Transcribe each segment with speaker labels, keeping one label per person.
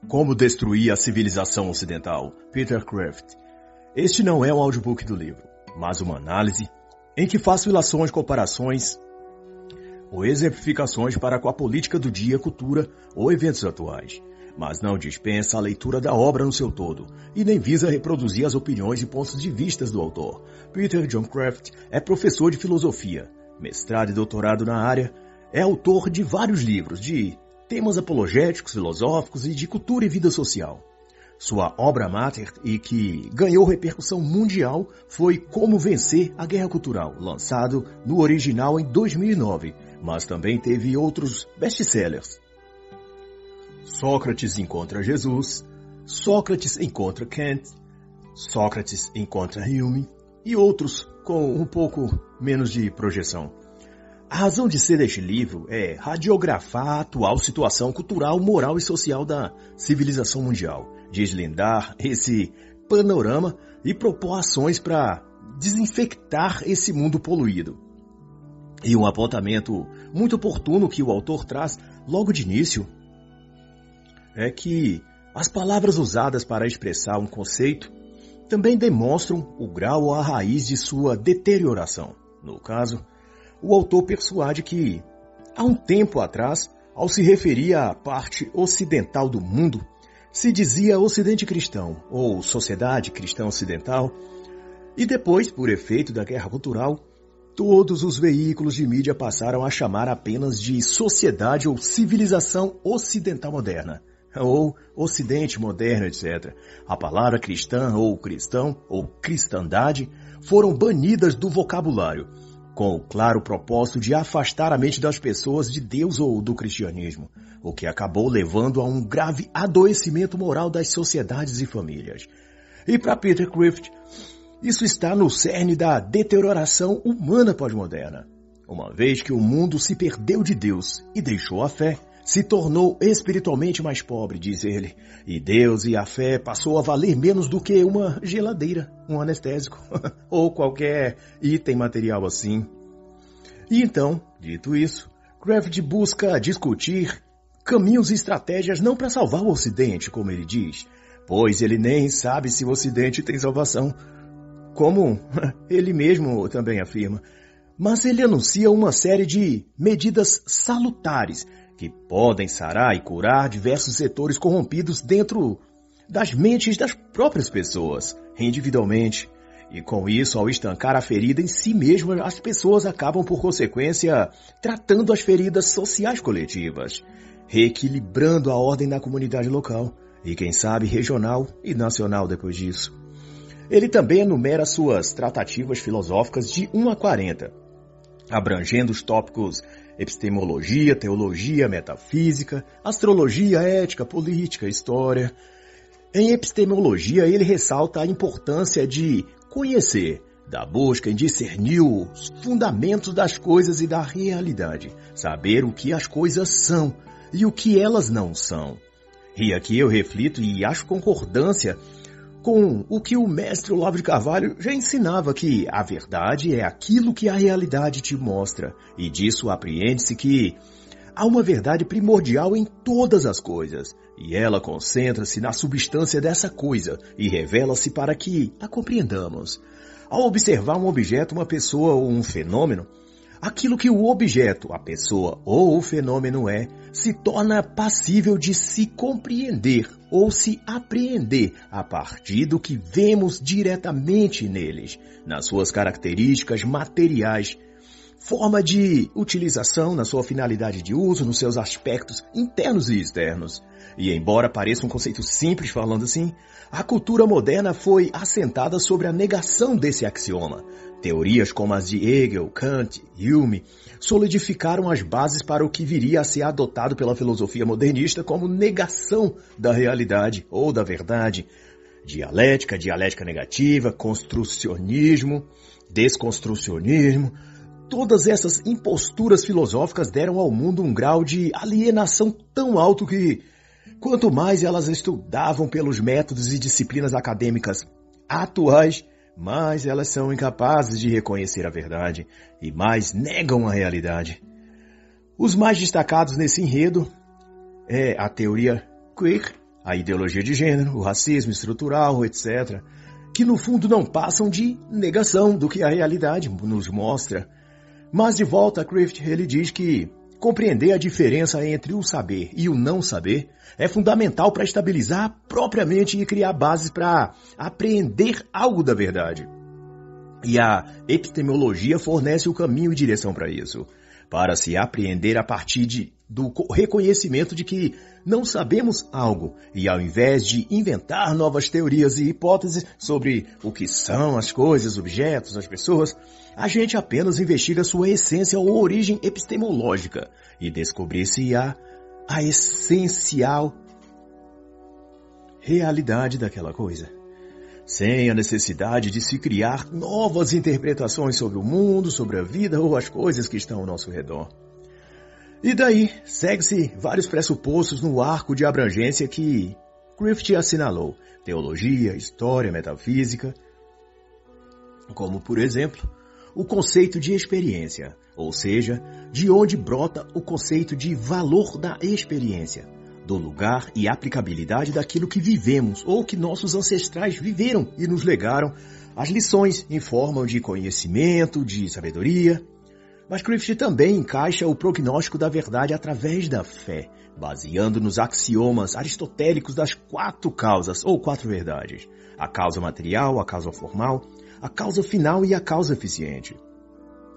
Speaker 1: Como Destruir a Civilização Ocidental, Peter Kraft. Este não é um audiobook do livro, mas uma análise em que faço ilações, comparações ou exemplificações para com a política do dia, cultura ou eventos atuais, mas não dispensa a leitura da obra no seu todo e nem visa reproduzir as opiniões e pontos de vista do autor. Peter John Kraft é professor de filosofia, mestrado e doutorado na área, é autor de vários livros de temas apologéticos, filosóficos e de cultura e vida social. Sua obra mater, e que ganhou repercussão mundial, foi Como Vencer a Guerra Cultural, lançado no original em 2009, mas também teve outros best-sellers. Sócrates encontra Jesus, Sócrates encontra Kant, Sócrates encontra Hume e outros com um pouco menos de projeção. A razão de ser deste livro é radiografar a atual situação cultural, moral e social da civilização mundial, deslindar esse panorama e propor ações para desinfectar esse mundo poluído. E um apontamento muito oportuno que o autor traz logo de início é que as palavras usadas para expressar um conceito também demonstram o grau ou a raiz de sua deterioração. No caso, o autor persuade que, há um tempo atrás, ao se referir à parte ocidental do mundo, se dizia Ocidente Cristão, ou Sociedade Cristã Ocidental, e depois, por efeito da guerra cultural, todos os veículos de mídia passaram a chamar apenas de Sociedade ou Civilização Ocidental Moderna, ou Ocidente Moderno, etc. A palavra cristã ou cristão ou cristandade foram banidas do vocabulário, com o claro propósito de afastar a mente das pessoas de Deus ou do cristianismo, o que acabou levando a um grave adoecimento moral das sociedades e famílias. E para Peter Kraft, isso está no cerne da deterioração humana pós-moderna. Uma vez que o mundo se perdeu de Deus e deixou a fé, se tornou espiritualmente mais pobre, diz ele, e Deus e a fé passou a valer menos do que uma geladeira, um anestésico, ou qualquer item material assim. E então, dito isso, Kraft busca discutir caminhos e estratégias não para salvar o Ocidente, como ele diz, pois ele nem sabe se o Ocidente tem salvação, como ele mesmo também afirma, mas ele anuncia uma série de medidas salutares que podem sarar e curar diversos setores corrompidos dentro das mentes das próprias pessoas, individualmente. E com isso, ao estancar a ferida em si mesma, as pessoas acabam, por consequência, tratando as feridas sociais coletivas, reequilibrando a ordem da comunidade local e, quem sabe, regional e nacional depois disso. Ele também enumera suas tratativas filosóficas de 1 a 40, abrangendo os tópicos epistemologia, teologia, metafísica, astrologia, ética, política, história. Em epistemologia, ele ressalta a importância de conhecer, da busca em discernir os fundamentos das coisas e da realidade, saber o que as coisas são e o que elas não são. E aqui eu reflito e acho concordância com o que o mestre Olavo de Carvalho já ensinava, que a verdade é aquilo que a realidade te mostra, e disso apreende-se que há uma verdade primordial em todas as coisas, e ela concentra-se na substância dessa coisa e revela-se para que a compreendamos. Ao observar um objeto, uma pessoa ou um fenômeno, aquilo que o objeto, a pessoa ou o fenômeno é, se torna passível de se compreender ou se apreender a partir do que vemos diretamente neles, nas suas características materiais, forma de utilização, na sua finalidade de uso, nos seus aspectos internos e externos. E embora pareça um conceito simples falando assim, a cultura moderna foi assentada sobre a negação desse axioma. Teorias como as de Hegel, Kant, Hume solidificaram as bases para o que viria a ser adotado pela filosofia modernista como negação da realidade ou da verdade. Dialética, dialética negativa, construcionismo, desconstrucionismo. Todas essas imposturas filosóficas deram ao mundo um grau de alienação tão alto que, quanto mais elas estudavam pelos métodos e disciplinas acadêmicas atuais, mais elas são incapazes de reconhecer a verdade e mais negam a realidade. Os mais destacados nesse enredo é a teoria queer, a ideologia de gênero, o racismo estrutural, etc., que no fundo não passam de negação do que a realidade nos mostra. Mas de volta a Crift, ele diz que compreender a diferença entre o saber e o não saber é fundamental para estabilizar a própria mente e criar bases para apreender algo da verdade. E a epistemologia fornece o caminho e direção para isso, para se apreender a partir do reconhecimento de que não sabemos algo e ao invés de inventar novas teorias e hipóteses sobre o que são as coisas, objetos, as pessoas, a gente apenas investiga sua essência ou origem epistemológica e descobrir se há a essencial realidade daquela coisa, sem a necessidade de se criar novas interpretações sobre o mundo, sobre a vida ou as coisas que estão ao nosso redor. E daí, segue-se vários pressupostos no arco de abrangência que Crift assinalou: teologia, história, metafísica, como, por exemplo, o conceito de experiência, ou seja, de onde brota o conceito de valor da experiência, do lugar e aplicabilidade daquilo que vivemos ou que nossos ancestrais viveram e nos legaram. As lições em forma de conhecimento, de sabedoria. Mas Crift também encaixa o prognóstico da verdade através da fé, baseando nos axiomas aristotélicos das 4 causas ou 4 verdades: a causa material, a causa formal, a causa final e a causa eficiente.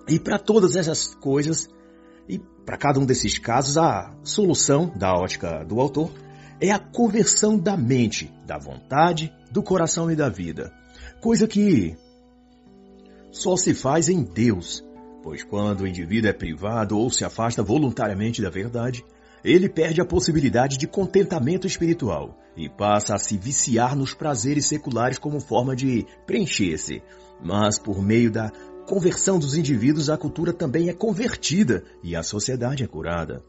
Speaker 1: E para todas essas coisas, e para cada um desses casos, a solução, da ótica do autor, é a conversão da mente, da vontade, do coração e da vida. Coisa que só se faz em Deus, pois quando o indivíduo é privado ou se afasta voluntariamente da verdade, ele perde a possibilidade de contentamento espiritual e passa a se viciar nos prazeres seculares como forma de preencher-se. Mas por meio da conversão dos indivíduos, a cultura também é convertida e a sociedade é curada.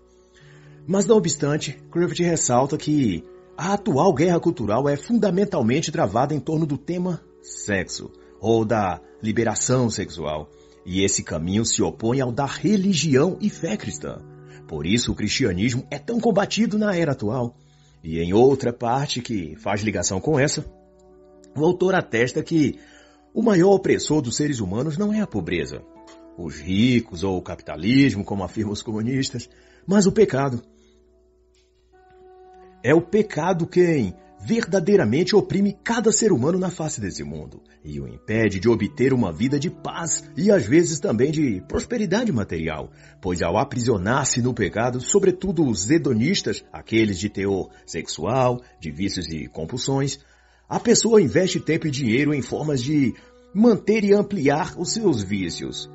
Speaker 1: Mas não obstante, Crift ressalta que a atual guerra cultural é fundamentalmente travada em torno do tema sexo, ou da liberação sexual, e esse caminho se opõe ao da religião e fé cristã. Por isso o cristianismo é tão combatido na era atual. E em outra parte que faz ligação com essa, o autor atesta que o maior opressor dos seres humanos não é a pobreza, os ricos ou o capitalismo, como afirmam os comunistas, mas o pecado. É o pecado quem verdadeiramente oprime cada ser humano na face desse mundo e o impede de obter uma vida de paz e às vezes também de prosperidade material, pois ao aprisionar-se no pecado, sobretudo os hedonistas, aqueles de teor sexual, de vícios e compulsões, a pessoa investe tempo e dinheiro em formas de manter e ampliar os seus vícios.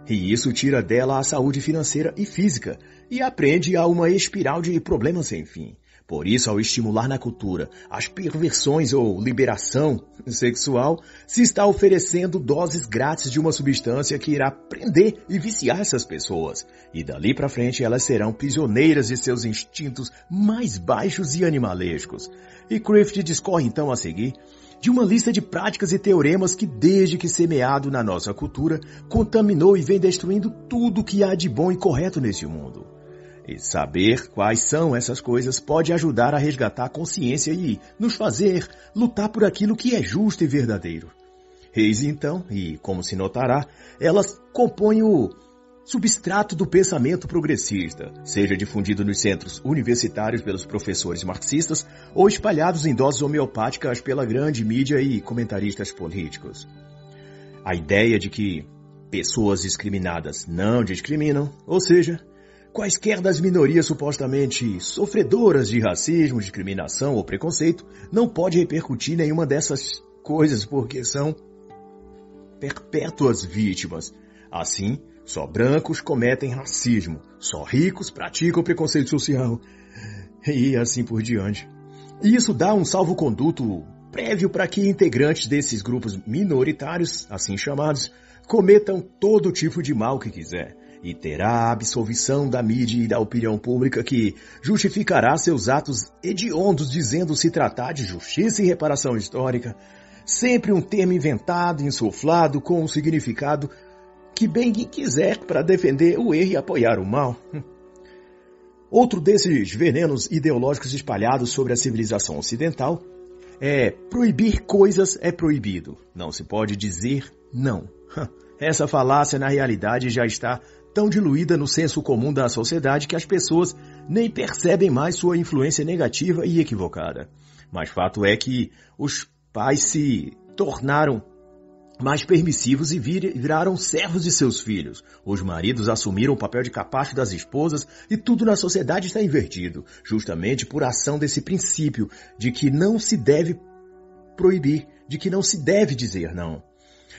Speaker 1: E isso tira dela a saúde financeira e física e aprende a uma espiral de problemas sem fim. Por isso, ao estimular na cultura as perversões ou liberação sexual, se está oferecendo doses grátis de uma substância que irá prender e viciar essas pessoas. E dali para frente elas serão prisioneiras de seus instintos mais baixos e animalescos. E Crift discorre então a seguir de uma lista de práticas e teoremas que, desde que semeado na nossa cultura, contaminou e vem destruindo tudo que há de bom e correto nesse mundo. E saber quais são essas coisas pode ajudar a resgatar a consciência e nos fazer lutar por aquilo que é justo e verdadeiro. Eis então, e como se notará, elas compõem o substrato do pensamento progressista, seja difundido nos centros universitários pelos professores marxistas ou espalhados em doses homeopáticas pela grande mídia e comentaristas políticos. A ideia de que pessoas discriminadas não discriminam, ou seja, quaisquer das minorias supostamente sofredoras de racismo, discriminação ou preconceito não pode repercutir nenhuma dessas coisas porque são perpétuas vítimas. Assim, só brancos cometem racismo, só ricos praticam preconceito social e assim por diante. E isso dá um salvo-conduto prévio para que integrantes desses grupos minoritários, assim chamados, cometam todo tipo de mal que quiser. E terá a absolvição da mídia e da opinião pública que justificará seus atos hediondos dizendo se tratar de justiça e reparação histórica, sempre um termo inventado, insuflado, com um significado que bem quiser para defender o erro e apoiar o mal. Outro desses venenos ideológicos espalhados sobre a civilização ocidental é proibir coisas é proibido. Não se pode dizer não. Essa falácia, na realidade, já está tão diluída no senso comum da sociedade que as pessoas nem percebem mais sua influência negativa e equivocada. Mas fato é que os pais se tornaram mais permissivos e viraram servos de seus filhos. Os maridos assumiram o papel de capacho das esposas e tudo na sociedade está invertido, justamente por ação desse princípio de que não se deve proibir, de que não se deve dizer não.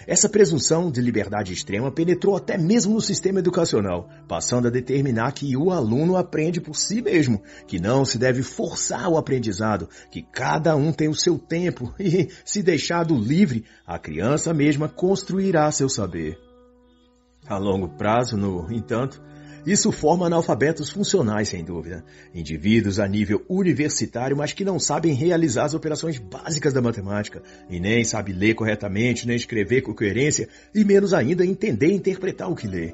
Speaker 1: Essa presunção de liberdade extrema penetrou até mesmo no sistema educacional, passando a determinar que o aluno aprende por si mesmo, que não se deve forçar o aprendizado, que cada um tem o seu tempo e, se deixado livre, a criança mesma construirá seu saber. A longo prazo, no entanto, isso forma analfabetos funcionais, sem dúvida. Indivíduos a nível universitário, mas que não sabem realizar as operações básicas da matemática, e nem sabem ler corretamente, nem escrever com coerência, e menos ainda entender e interpretar o que lê.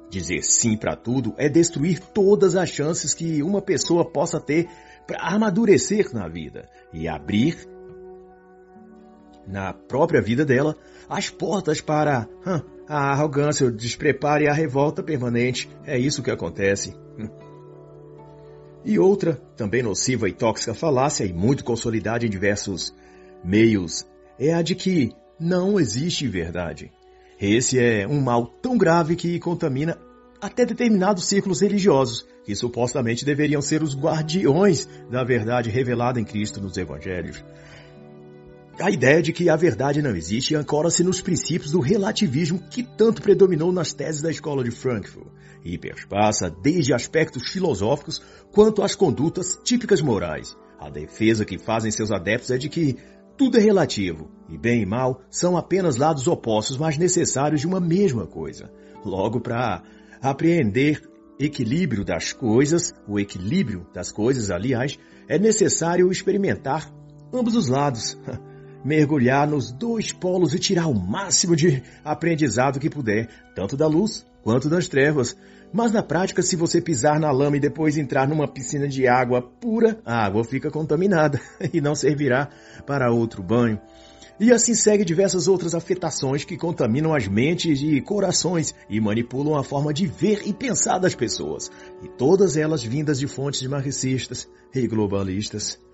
Speaker 1: Dizer sim para tudo é destruir todas as chances que uma pessoa possa ter para amadurecer na vida e abrir na própria vida dela as portas para a arrogância, o despreparo e a revolta permanente. É isso que acontece. E outra, também nociva e tóxica falácia, e muito consolidada em diversos meios, é a de que não existe verdade. Esse é um mal tão grave que contamina até determinados círculos religiosos, que supostamente deveriam ser os guardiões da verdade revelada em Cristo nos Evangelhos. A ideia de que a verdade não existe ancora-se nos princípios do relativismo que tanto predominou nas teses da escola de Frankfurt e perpassa desde aspectos filosóficos quanto às condutas típicas morais. A defesa que fazem seus adeptos é de que tudo é relativo e bem e mal são apenas lados opostos, mas necessários de uma mesma coisa. Logo, para apreender o equilíbrio das coisas, aliás, é necessário experimentar ambos os lados. Mergulhar nos dois polos e tirar o máximo de aprendizado que puder, tanto da luz quanto das trevas. Mas na prática, se você pisar na lama e depois entrar numa piscina de água pura, a água fica contaminada e não servirá para outro banho. E assim segue diversas outras afetações que contaminam as mentes e corações e manipulam a forma de ver e pensar das pessoas. E todas elas vindas de fontes marxistas e globalistas.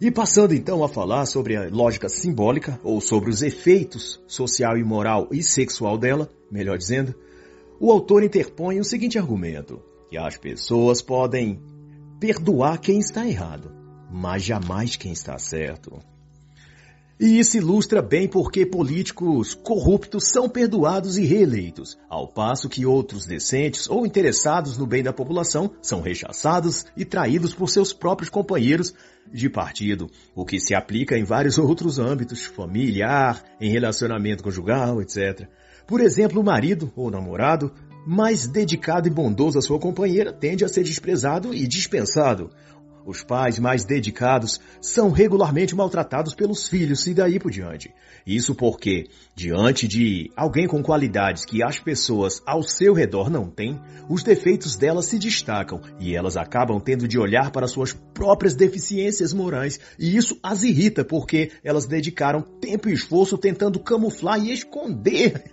Speaker 1: E passando então a falar sobre a lógica simbólica, ou sobre os efeitos social e moral e sexual dela, melhor dizendo, o autor interpõe o seguinte argumento, que as pessoas podem perdoar quem está errado, mas jamais quem está certo. E isso ilustra bem porque políticos corruptos são perdoados e reeleitos, ao passo que outros decentes ou interessados no bem da população são rechaçados e traídos por seus próprios companheiros de partido, o que se aplica em vários outros âmbitos, familiar, em relacionamento conjugal, etc. Por exemplo, o marido ou namorado mais dedicado e bondoso à sua companheira tende a ser desprezado e dispensado. Os pais mais dedicados são regularmente maltratados pelos filhos e daí por diante. Isso porque, diante de alguém com qualidades que as pessoas ao seu redor não têm, os defeitos delas se destacam e elas acabam tendo de olhar para suas próprias deficiências morais. E isso as irrita porque elas dedicaram tempo e esforço tentando camuflar e esconder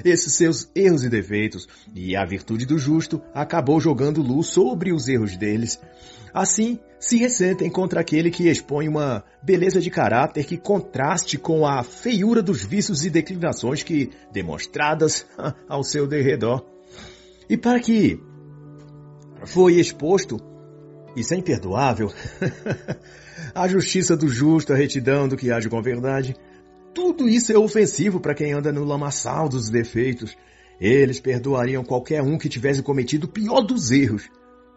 Speaker 1: esses seus erros e defeitos. E a virtude do justo acabou jogando luz sobre os erros deles. Assim, se ressentem contra aquele que expõe uma beleza de caráter que contraste com a feiura dos vícios e declinações que demonstradas ao seu derredor. E para que foi exposto, isso é imperdoável, a justiça do justo, a retidão do que age com verdade, tudo isso é ofensivo para quem anda no lamaçal dos defeitos. Eles perdoariam qualquer um que tivesse cometido o pior dos erros,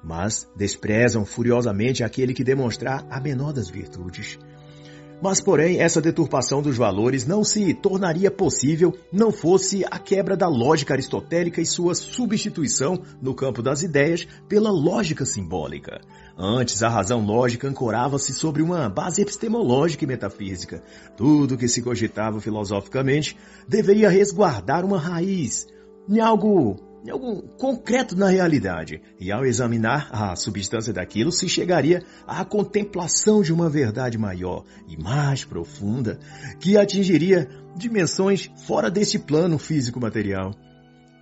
Speaker 1: mas desprezam furiosamente aquele que demonstrar a menor das virtudes. Mas, porém, essa deturpação dos valores não se tornaria possível não fosse a quebra da lógica aristotélica e sua substituição no campo das ideias pela lógica simbólica. Antes, a razão lógica ancorava-se sobre uma base epistemológica e metafísica. Tudo que se cogitava filosoficamente deveria resguardar uma raiz em algo em algo concreto na realidade, e ao examinar a substância daquilo, se chegaria à contemplação de uma verdade maior e mais profunda, que atingiria dimensões fora deste plano físico-material.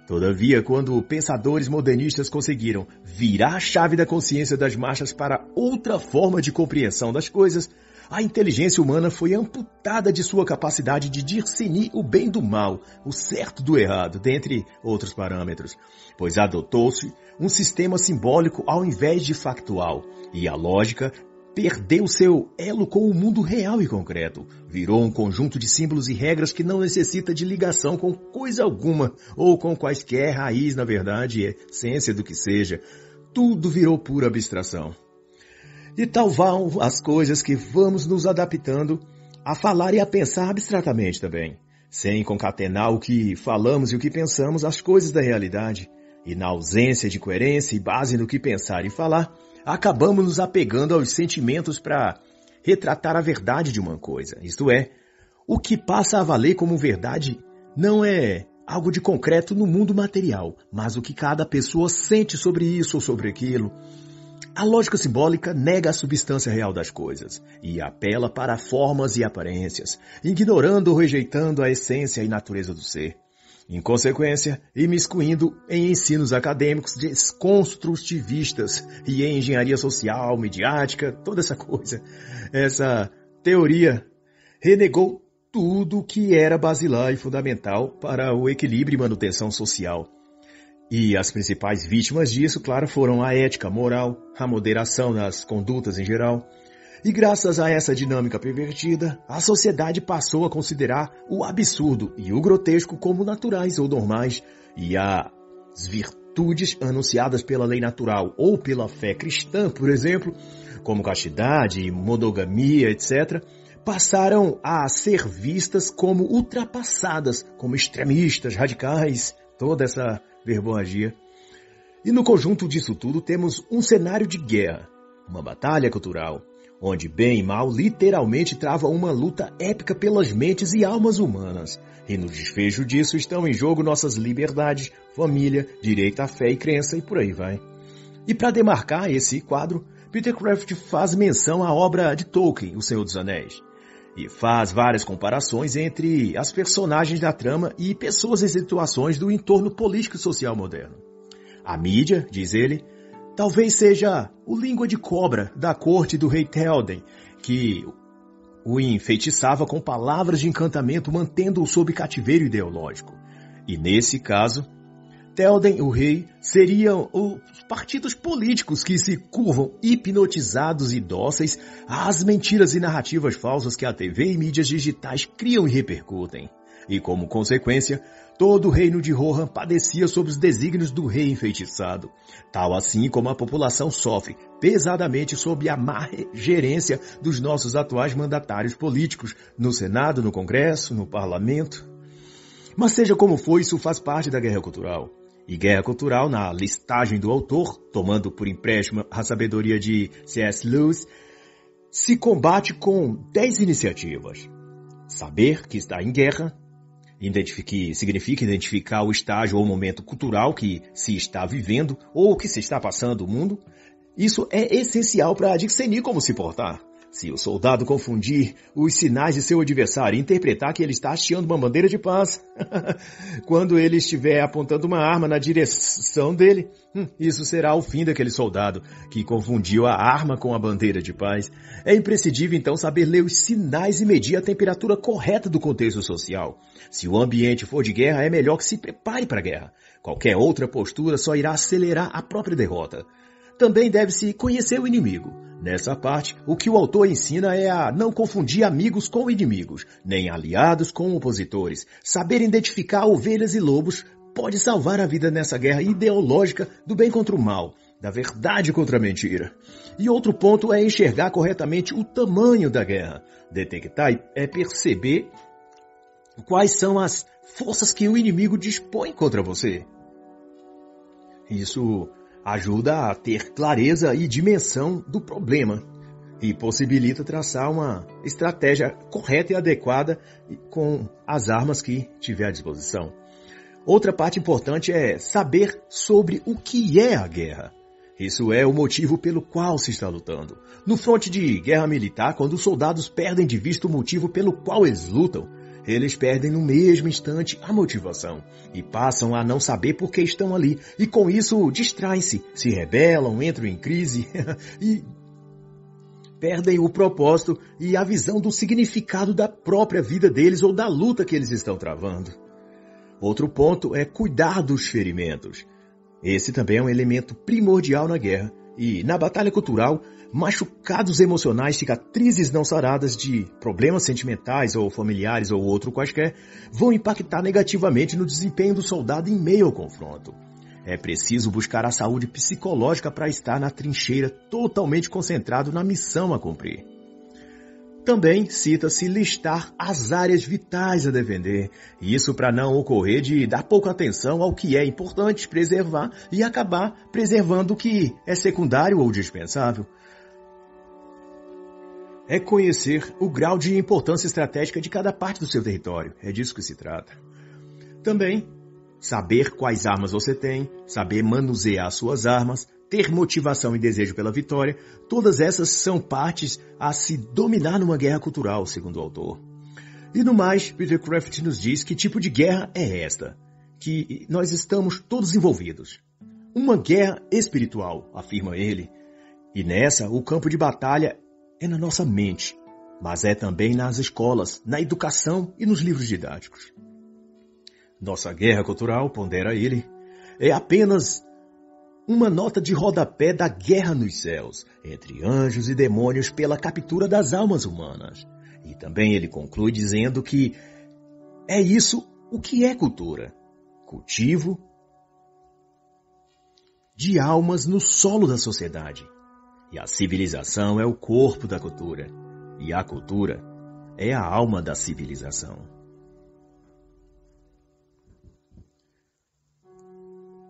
Speaker 1: Todavia, quando pensadores modernistas conseguiram virar a chave da consciência das massas para outra forma de compreensão das coisas, a inteligência humana foi amputada de sua capacidade de discernir o bem do mal, o certo do errado, dentre outros parâmetros, pois adotou-se um sistema simbólico ao invés de factual, e a lógica perdeu seu elo com o mundo real e concreto, virou um conjunto de símbolos e regras que não necessita de ligação com coisa alguma, ou com quaisquer raiz, na verdade, essência do que seja. Tudo virou pura abstração. E tal vão as coisas que vamos nos adaptando a falar e a pensar abstratamente também, sem concatenar o que falamos e o que pensamos às coisas da realidade. E na ausência de coerência e base no que pensar e falar, acabamos nos apegando aos sentimentos para retratar a verdade de uma coisa. Isto é, o que passa a valer como verdade não é algo de concreto no mundo material, mas o que cada pessoa sente sobre isso ou sobre aquilo. A lógica simbólica nega a substância real das coisas e apela para formas e aparências, ignorando ou rejeitando a essência e natureza do ser. Em consequência, imiscuindo em ensinos acadêmicos desconstrutivistas e em engenharia social, midiática, toda essa coisa. Essa teoria renegou tudo o que era basilar e fundamental para o equilíbrio e manutenção social. E as principais vítimas disso, claro, foram a ética, a moral, a moderação nas condutas em geral. E graças a essa dinâmica pervertida, a sociedade passou a considerar o absurdo e o grotesco como naturais ou normais, e as virtudes anunciadas pela lei natural ou pela fé cristã, por exemplo, como castidade, monogamia, etc., passaram a ser vistas como ultrapassadas, como extremistas, radicais, toda essa verborragia. E no conjunto disso tudo temos um cenário de guerra, uma batalha cultural, onde bem e mal literalmente trava uma luta épica pelas mentes e almas humanas. E no desfecho disso estão em jogo nossas liberdades, família, direito à fé e crença e por aí vai. E para demarcar esse quadro, Peter Craft faz menção à obra de Tolkien, O Senhor dos Anéis, e faz várias comparações entre as personagens da trama e pessoas e situações do entorno político e social moderno. A mídia, diz ele, talvez seja o língua de cobra da corte do rei Théoden, que o enfeitiçava com palavras de encantamento, mantendo-o sob cativeiro ideológico. E nesse caso, Théoden, o rei, seriam os partidos políticos que se curvam hipnotizados e dóceis às mentiras e narrativas falsas que a TV e mídias digitais criam e repercutem. E como consequência, todo o reino de Rohan padecia sob os desígnios do rei enfeitiçado, tal assim como a população sofre pesadamente sob a má gerência dos nossos atuais mandatários políticos no Senado, no Congresso, no Parlamento. Mas seja como for, isso faz parte da guerra cultural. E guerra cultural, na listagem do autor, tomando por empréstimo a sabedoria de C.S. Lewis, se combate com 10 iniciativas. Saber que está em guerra, significa identificar o estágio ou momento cultural que se está vivendo ou que se está passando o mundo. Isso é essencial para discernir como se portar. Se o soldado confundir os sinais de seu adversário e interpretar que ele está hasteando uma bandeira de paz, quando ele estiver apontando uma arma na direção dele, isso será o fim daquele soldado que confundiu a arma com a bandeira de paz. É imprescindível, então, saber ler os sinais e medir a temperatura correta do contexto social. Se o ambiente for de guerra, é melhor que se prepare para a guerra. Qualquer outra postura só irá acelerar a própria derrota. Também deve-se conhecer o inimigo. Nessa parte, o que o autor ensina é a não confundir amigos com inimigos, nem aliados com opositores. Saber identificar ovelhas e lobos pode salvar a vida nessa guerra ideológica do bem contra o mal, da verdade contra a mentira. E outro ponto é enxergar corretamente o tamanho da guerra. Detectar é perceber quais são as forças que o inimigo dispõe contra você. Isso ajuda a ter clareza e dimensão do problema e possibilita traçar uma estratégia correta e adequada com as armas que tiver à disposição. Outra parte importante é saber sobre o que é a guerra. Isso é o motivo pelo qual se está lutando. No fronte de guerra militar, quando os soldados perdem de vista o motivo pelo qual eles lutam, eles perdem no mesmo instante a motivação e passam a não saber por que estão ali. E com isso distraem-se, se rebelam, entram em crise e perdem o propósito e a visão do significado da própria vida deles ou da luta que eles estão travando. Outro ponto é cuidar dos ferimentos. Esse também é um elemento primordial na guerra. E, na batalha cultural, machucados emocionais, cicatrizes não saradas de problemas sentimentais ou familiares ou outro quaisquer, vão impactar negativamente no desempenho do soldado em meio ao confronto. É preciso buscar a saúde psicológica para estar na trincheira totalmente concentrado na missão a cumprir. Também cita-se listar as áreas vitais a defender, isso para não ocorrer de dar pouca atenção ao que é importante preservar e acabar preservando o que é secundário ou dispensável. É conhecer o grau de importância estratégica de cada parte do seu território, é disso que se trata. Também saber quais armas você tem, saber manusear suas armas, ter motivação e desejo pela vitória, todas essas são partes a se dominar numa guerra cultural, segundo o autor. E no mais, Peter Kraft nos diz que tipo de guerra é esta, que nós estamos todos envolvidos. Uma guerra espiritual, afirma ele, e nessa o campo de batalha é na nossa mente, mas é também nas escolas, na educação e nos livros didáticos. Nossa guerra cultural, pondera ele, é apenas uma nota de rodapé da guerra nos céus, entre anjos e demônios pela captura das almas humanas. E também ele conclui dizendo que é isso o que é cultura. Cultivo de almas no solo da sociedade. E a civilização é o corpo da cultura. E a cultura é a alma da civilização.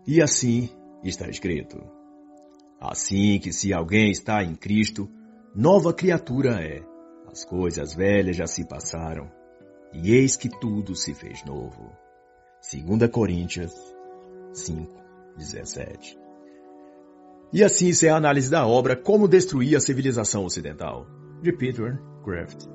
Speaker 1: E assim está escrito: assim que se alguém está em Cristo, nova criatura é. As coisas velhas já se passaram, e eis que tudo se fez novo. 2 Coríntios 5:17. E assim é a análise da obra Como Destruir a Civilização Ocidental, de Peter Kraft.